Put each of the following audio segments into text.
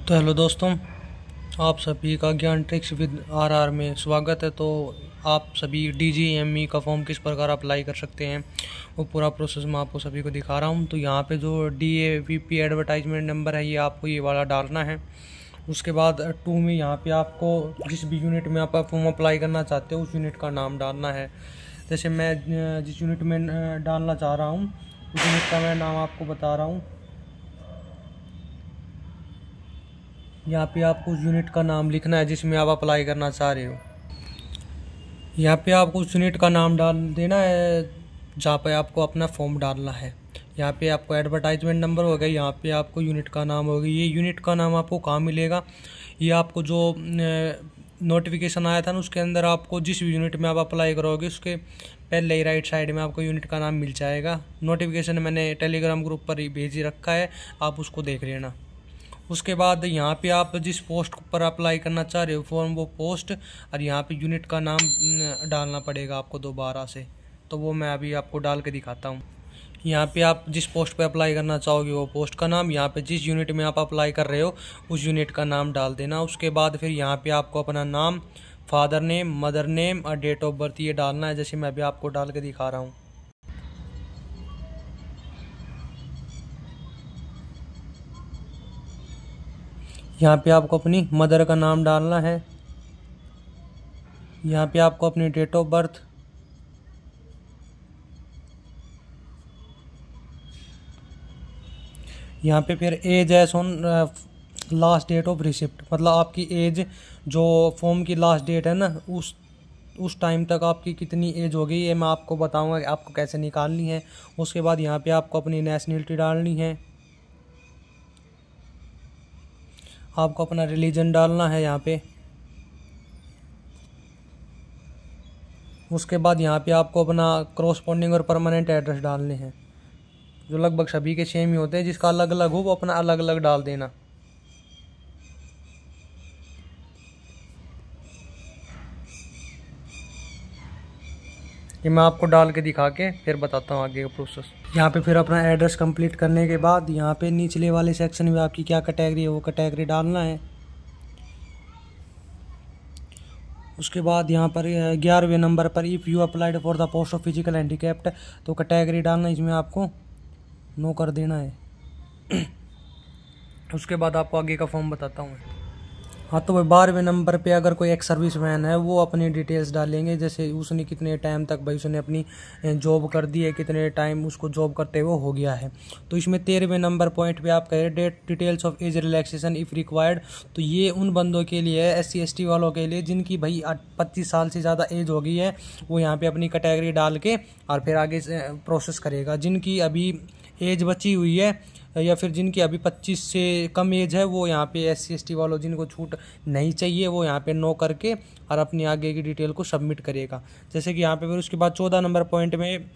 तो हेलो दोस्तों, आप सभी का ज्ञान ट्रिक्स विद आर में स्वागत है। तो आप सभी DGME का फॉर्म किस प्रकार अप्लाई कर सकते हैं वो पूरा प्रोसेस मैं आपको सभी को दिखा रहा हूं। तो यहाँ पे जो DAVP एडवर्टाइजमेंट नंबर है, ये आपको ये वाला डालना है। उसके बाद 2 में यहाँ पे आपको जिस भी यूनिट में आप फॉर्म अप्लाई करना चाहते हो उस यूनिट का नाम डालना है। जैसे मैं जिस यूनिट में डालना चाह रहा हूँ उस यूनिट का मैं नाम आपको बता रहा हूँ। यहाँ पे आपको उस यूनिट का नाम लिखना है जिसमें आप अप्लाई करना चाह रहे हो। यहाँ पे आपको उस यूनिट का नाम डाल देना है जहाँ पे आपको अपना फॉर्म डालना है। यहाँ पे आपको एडवर्टाइजमेंट नंबर हो गया, यहाँ पे आपको यूनिट का नाम होगा। ये यूनिट का नाम आपको कहाँ मिलेगा, ये आपको जो नोटिफिकेशन आया था ना उसके अंदर आपको जिस यूनिट में आप अप्लाई करोगे उसके पहले ही राइट साइड में आपको यूनिट का नाम मिल जाएगा। नोटिफिकेशन मैंने टेलीग्राम ग्रुप पर ही भेज रखा है, आप उसको देख लेना। उसके बाद यहाँ पे आप जिस पोस्ट पर अप्लाई करना चाह रहे हो फॉर्म, वो पोस्ट और यहाँ पे यूनिट का नाम डालना पड़ेगा आपको दोबारा से। तो वो मैं अभी आपको डाल के दिखाता हूँ। यहाँ पे आप जिस पोस्ट पे अप्लाई करना चाहोगे वो पोस्ट का नाम, यहाँ पे जिस यूनिट में आप अप्लाई कर रहे हो उस यूनिट का नाम डाल देना। उसके बाद फिर यहाँ पे आपको अपना नाम, फादर नेम, मदर नेम और डेट ऑफ बर्थ ये डालना है, जैसे मैं अभी आपको डाल के दिखा रहा हूँ। यहाँ पे आपको अपनी मदर का नाम डालना है। यहाँ पे आपको अपनी डेट ऑफ बर्थ, यहाँ पे फिर age age on last date of receipt, मतलब आपकी एज जो फॉर्म की लास्ट डेट है ना उस टाइम तक आपकी कितनी एज हो गई, ये मैं आपको बताऊंगा कि आपको कैसे निकालनी है। उसके बाद यहाँ पे आपको अपनी नेशनलिटी डालनी है, आपको अपना रिलीजन डालना है यहाँ पे। उसके बाद यहाँ पे आपको अपना क्रॉसपोंडिंग और परमानेंट एड्रेस डालने हैं, जो लगभग सभी के सेम ही होते हैं। जिसका अलग अलग हो वो अपना अलग अलग डाल देना। ये मैं आपको डाल के दिखा के फिर बताता हूँ आगे का प्रोसेस। यहाँ पे फिर अपना एड्रेस कंप्लीट करने के बाद यहाँ पे निचले वाले सेक्शन में आपकी क्या कैटेगरी है वो कैटेगरी डालना है। उसके बाद यहाँ पर 11वें नंबर पर if you applied for the post of physical handicapped, तो कैटेगरी डालना, इसमें आपको नो कर देना है। उसके बाद आपको आगे का फॉर्म बताता हूँ। हाँ, तो भाई 12वें नंबर पे अगर कोई एक सर्विसमैन है वो अपनी डिटेल्स डालेंगे, जैसे उसने कितने टाइम तक भाई उसने अपनी जॉब कर दी है, कितने टाइम उसको जॉब करते हुए हो गया है। तो इसमें 13वें नंबर पॉइंट पे आप कह रहे date details of age relaxation if required. तो ये उन बंदों के लिए है, SC ST वालों के लिए जिनकी भाई 25 साल से ज़्यादा एज हो गई है, वो यहाँ पर अपनी कैटेगरी डाल के और फिर आगे प्रोसेस करेगा। जिनकी अभी एज बची हुई है या फिर जिनकी अभी 25 से कम एज है, वो यहाँ पे SC ST वालों जिनको छूट नहीं चाहिए वो यहाँ पे नो करके और अपनी आगे की डिटेल को सबमिट करेगा। जैसे कि यहाँ पे फिर उसके बाद 14 नंबर पॉइंट में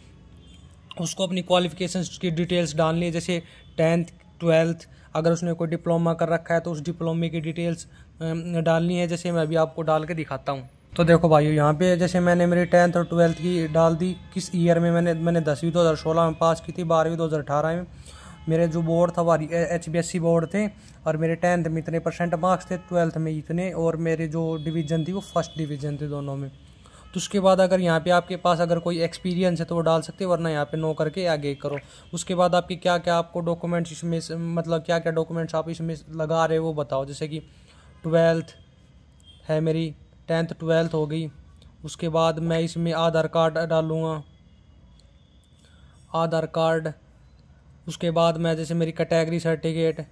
उसको अपनी क्वालिफिकेशंस की डिटेल्स डालनी है, जैसे 10th 12th, अगर उसने कोई डिप्लोमा कर रखा है तो उस डिप्लोमे की डिटेल्स डालनी है, जैसे मैं अभी आपको डाल के दिखाता हूँ। तो देखो भाइयों, यहाँ पे जैसे मैंने मेरी 10th और 12th की डाल दी, किस ईयर में मैंने 10वीं 2016 में पास की थी, 12वीं 2018 में। मेरे जो बोर्ड था वो HBSC बोर्ड थे और मेरे 10th में इतने % मार्क्स थे, 12th में इतने, और मेरे जो डिवीज़न थी वो फर्स्ट डिवीज़न थे दोनों में। तो उसके बाद अगर यहाँ पे आपके पास अगर कोई एक्सपीरियंस है तो वो डाल सकते हो, वरना यहाँ पे नो करके आगे करो। उसके बाद आपके क्या क्या आपको डॉक्यूमेंट्स इसमें मतलब क्या क्या डॉक्यूमेंट्स आप इसमें लगा रहे हो वो बताओ। जैसे कि 12th है मेरी, 10th 12th हो गई। उसके बाद मैं इसमें आधार कार्ड डालूँगा, आधार कार्ड। उसके बाद मैं जैसे मेरी कैटेगरी सर्टिफिकेट,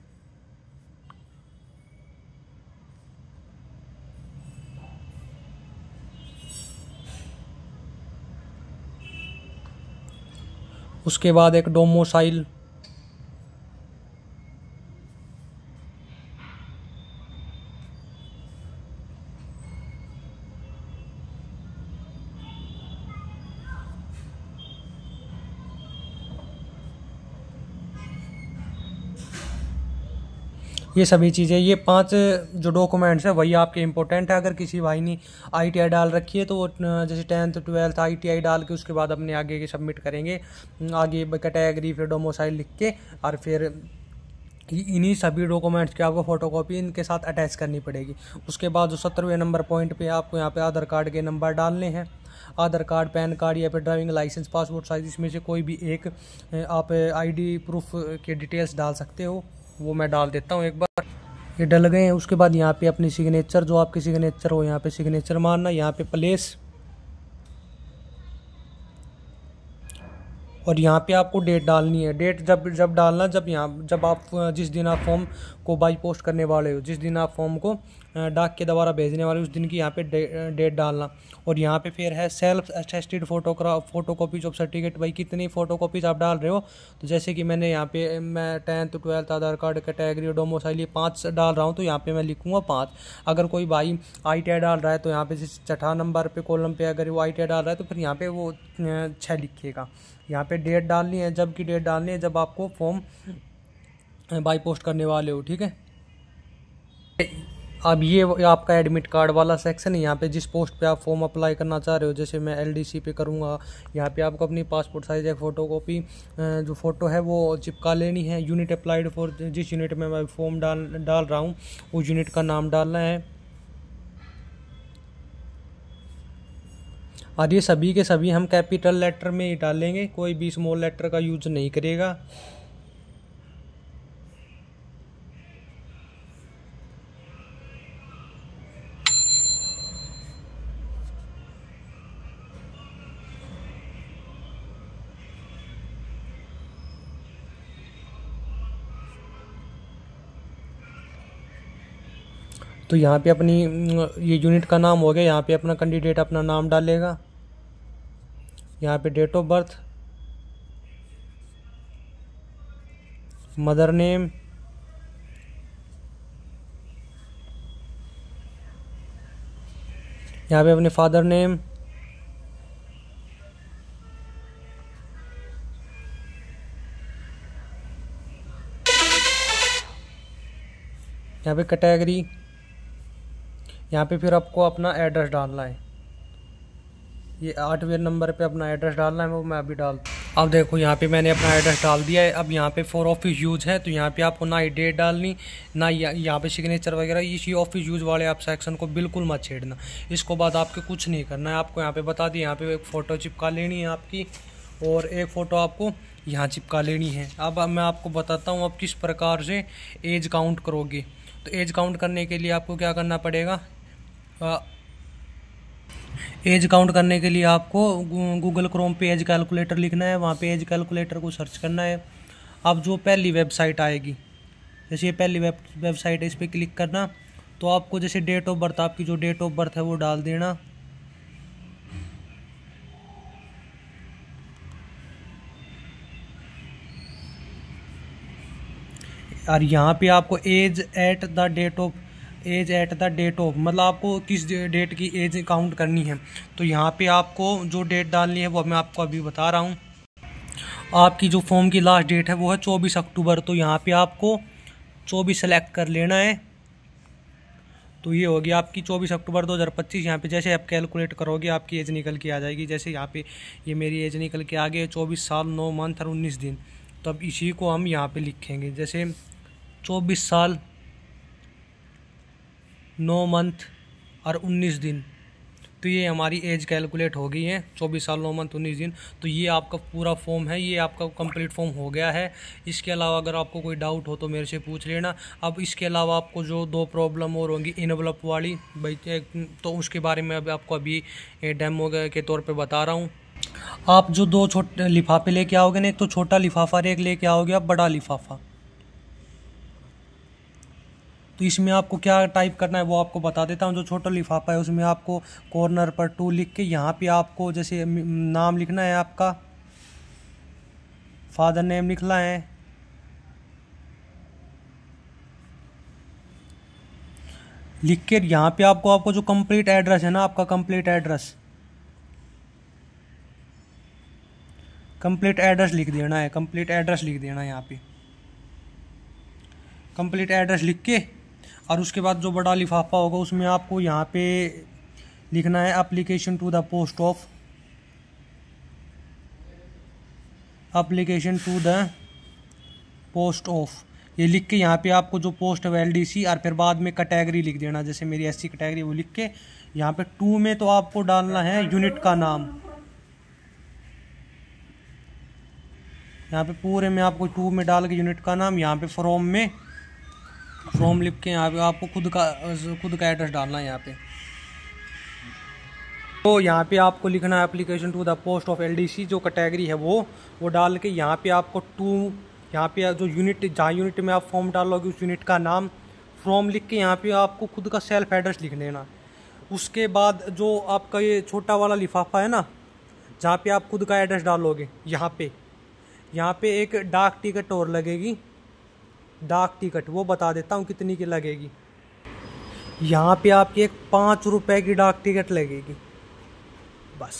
उसके बाद एक डोमोसाइल, ये सभी चीज़ें, ये 5 जो डॉक्यूमेंट्स है वही आपके इंपॉर्टेंट है। अगर किसी भाई ने ITI डाल रखी है तो वो जैसे 10th 12th ITI डाल के उसके बाद अपने आगे के सबमिट करेंगे, आगे कैटेगरी फिर डोमोसाइल लिख के और फिर इन्हीं सभी डॉक्यूमेंट्स की आपको फ़ोटोकॉपी इनके साथ अटैच करनी पड़ेगी। उसके बाद जो 17वें नंबर पॉइंट पे आपको यहाँ पे आधार कार्ड के नंबर डालने हैं। आधार कार्ड, पैन कार्ड या फिर ड्राइविंग लाइसेंस, पासपोर्ट साइज, इसमें से कोई भी एक आप आईडी प्रूफ के डिटेल्स डाल सकते हो। वो मैं डाल देता हूँ एक बार। ये डल गए हैं। उसके बाद यहाँ पे अपनी सिग्नेचर, जो आपकी सिग्नेचर हो यहाँ पे सिग्नेचर मारना, यहाँ पे प्लेस, और यहाँ पे आपको डेट डालनी है। डेट जब डालना, जब आप जिस दिन आप फॉर्म को बाई पोस्ट करने वाले हो, जिस दिन आप फॉर्म को डाक के द्वारा भेजने वाले हो, उस दिन की यहाँ पे डेट डालना। और यहाँ पे फिर है self attested photocopies of certificate. भाई कितनी फ़ोटोकॉपीज़ आप डाल रहे हो, तो जैसे कि मैं 10th 12th आधार कार्ड कैटेगरी डोमिसाइल 5 डाल रहा हूँ, तो यहाँ पे मैं लिखूँगा 5। अगर कोई भाई ITI डाल रहा है तो यहाँ पे छठा नंबर पे कॉलम पे अगर वो ITI डाल रहा है तो फिर यहाँ पे वो 6 लिखिएगा। यहाँ पे डेट डालनी है, जब की डेट डालनी है जब आपको फॉर्म बाई पोस्ट करने वाले हो, ठीक है। अब ये आपका एडमिट कार्ड वाला सेक्शन है। यहाँ पे जिस पोस्ट पे आप फॉर्म अप्लाई करना चाह रहे हो, जैसे मैं LDC पे करूँगा, यहाँ पे आपको अपनी पासपोर्ट साइज एक फ़ोटोकॉपी जो फ़ोटो है वो चिपका लेनी है। यूनिट अप्लाइड फॉर, जिस यूनिट में मैं फॉर्म डाल रहा हूँ उस यूनिट का नाम डालना है। और ये सभी के सभी हम कैपिटल लेटर में ही डालेंगे, कोई भी स्मॉल लेटर का यूज नहीं करेगा। तो यहाँ पे अपनी ये यूनिट का नाम हो गया। यहाँ पे अपना कैंडिडेट अपना नाम डालेगा, यहाँ पे date of birth, mother name, यहाँ पे अपने फादर नेम, यहाँ पे कैटेगरी, यहाँ पे फिर आपको अपना एड्रेस डालना है। ये 8वें नंबर पे अपना एड्रेस डालना है, वो मैं अभी अब देखो यहाँ पे मैंने अपना एड्रेस डाल दिया है। अब यहाँ पे फॉर ऑफिस यूज़ है, तो यहाँ पे आपको ना ही डेट डालनी, ना यहाँ पे सिग्नेचर वगैरह। इसी ऑफिस यूज़ वाले आप सेक्शन को बिल्कुल मत छेड़ना। इसको बाद आपके कुछ नहीं करना है। आपको यहाँ पे बता दी, यहाँ पे एक फ़ोटो चिपका लेनी है आपकी, और एक फ़ोटो आपको यहाँ चिपका लेनी है। अब मैं आपको बताता हूँ आप किस प्रकार से एज काउंट करोगे। तो एज काउंट करने के लिए आपको क्या करना पड़ेगा, एज काउंट करने के लिए आपको गूगल क्रोम पे एज कैलकुलेटर लिखना है, वहाँ पे एज कैलकुलेटर को सर्च करना है। अब जो पहली वेबसाइट आएगी, जैसे ये पहली वेबसाइट है, इस पर क्लिक करना। तो आपको जैसे डेट ऑफ बर्थ, आपकी जो डेट ऑफ बर्थ है वो डाल देना। और यहाँ पे आपको age at the date of मतलब आपको किस डेट की एज काउंट करनी है। तो यहाँ पे आपको जो डेट डालनी है वो मैं आपको अभी बता रहा हूँ। आपकी जो फॉर्म की लास्ट डेट है वो है 24 अक्टूबर। तो यहाँ पे आपको 24 सेलेक्ट कर लेना है। तो ये होगी आपकी 24 अक्टूबर 2025। यहाँ पे जैसे आप कैलकुलेट करोगे आपकी एज निकल के आ जाएगी। जैसे यहाँ पे ये मेरी एज निकल के आ गई 24 साल 9 मंथ और 19 दिन। तो अब इसी को हम यहाँ पे लिखेंगे, जैसे 24 साल 9 मंथ और 19 दिन। तो ये हमारी एज कैलकुलेट हो गई है, 24 साल 9 मंथ 19 दिन। तो ये आपका पूरा फॉर्म है, ये आपका कंप्लीट फॉर्म हो गया है। इसके अलावा अगर आपको कोई डाउट हो तो मेरे से पूछ लेना। अब इसके अलावा आपको जो 2 प्रॉब्लम और होंगी इनवलप वाली भाई, तो उसके बारे में अब आपको अभी डेमो के तौर पे बता रहा हूँ। आप जो 2 छोटे लिफाफे लेके आओगे ना, एक तो छोटा लिफाफा और एक लेके आओगे आप बड़ा लिफाफा। तो इसमें आपको क्या टाइप करना है वो आपको बता देता हूँ। जो छोटा लिफाफा है उसमें आपको कॉर्नर पर 2 लिख के यहाँ पे आपको जैसे नाम लिखना है, आपका फादर नेम लिखना है, लिख के यहाँ पे आपको जो कंप्लीट एड्रेस है ना, आपका कंप्लीट एड्रेस लिख देना है। कंप्लीट एड्रेस लिख देना है यहाँ पे, कंप्लीट एड्रेस लिख के। और उसके बाद जो बड़ा लिफाफा होगा उसमें आपको यहाँ पे लिखना है application to the post of ये लिख के यहाँ पे आपको जो पोस्ट है LDC, और फिर बाद में कैटेगरी लिख देना, जैसे मेरी SC कैटेगरी वो लिख के यहाँ पे 2 में तो आपको डालना है यूनिट का नाम। यहाँ पे पूरे में आपको 2 में डाल के यूनिट का नाम, यहाँ पे फ्रॉम में फ्रॉम लिख के यहाँ पे आपको खुद का एड्रेस डालना है यहाँ पे। तो यहाँ पे आपको लिखना है application to the post of LDC, जो कैटेगरी है वो डाल के यहाँ पे आपको 2, यहाँ पे जो यूनिट, जहाँ यूनिट में आप फॉर्म डालोगे उस यूनिट का नाम, फ्रॉम लिख के यहाँ पे आपको खुद का सेल्फ एड्रेस लिख देना। उसके बाद जो आपका ये छोटा वाला लिफाफा है ना, जहाँ पे आप खुद का एड्रेस डालोगे, यहाँ पे एक डाक टिकट और लगेगी। डाक टिकट वो बता देता हूँ कितनी की लगेगी। यहाँ पे आपकी एक 5 रुपए की डाक टिकट लगेगी बस।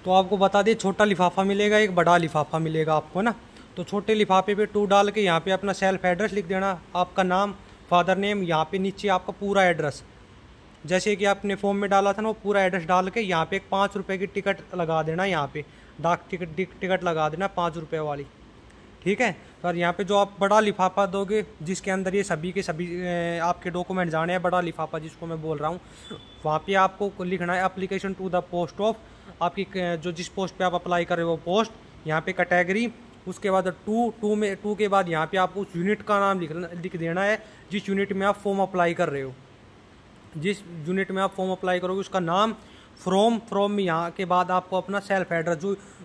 तो आपको बता दें, छोटा लिफाफा मिलेगा, एक बड़ा लिफाफा मिलेगा आपको ना। तो छोटे लिफाफे पे 2 डाल के यहाँ पे अपना सेल्फ एड्रेस लिख देना, आपका नाम, फादर नेम, यहाँ पे नीचे आपका पूरा एड्रेस, जैसे कि आपने फॉर्म में डाला था ना, वो पूरा एड्रेस डाल के यहाँ पे एक 5 रुपए की टिकट लगा देना, यहाँ पे डाक टिकट लगा देना 5 रुपए वाली, ठीक है। और यहाँ पे जो आप बड़ा लिफाफा दोगे, जिसके अंदर ये सभी के सभी आपके डॉक्यूमेंट जाने हैं, बड़ा लिफाफा जिसको मैं बोल रहा हूँ, वहाँ पे आपको लिखना है application to the post of, आपकी जो जिस पोस्ट पे आप अप्लाई कर रहे हो वो पोस्ट, यहाँ पे कैटेगरी, उसके बाद 2 के बाद यहाँ पे आपको उस यूनिट का नाम लिख देना है जिस यूनिट में आप फॉर्म अप्लाई कर रहे हो। जिस यूनिट में आप फॉर्म अप्लाई करोगे उसका नाम, फ्रॉम में यहाँ के बाद आपको अपना सेल्फ एड्रेस,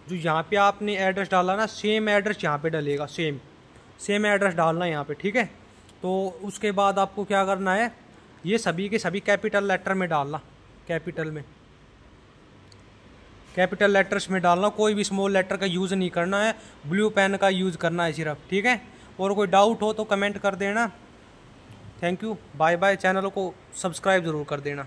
जो यहाँ पे आपने एड्रेस डाला ना, सेम एड्रेस यहाँ पे डलेगा, सेम एड्रेस डालना है यहाँ पे, ठीक है। तो उसके बाद आपको क्या करना है, ये सभी के सभी कैपिटल लेटर में डालना, कैपिटल लेटर्स में डालना, कोई भी स्मॉल लेटर का यूज़ नहीं करना है, ब्लू पेन का यूज़ करना है सिर्फ, ठीक है। और कोई डाउट हो तो कमेंट कर देना। Thank you, bye bye. Channel को सब्सक्राइब ज़रूर कर देना।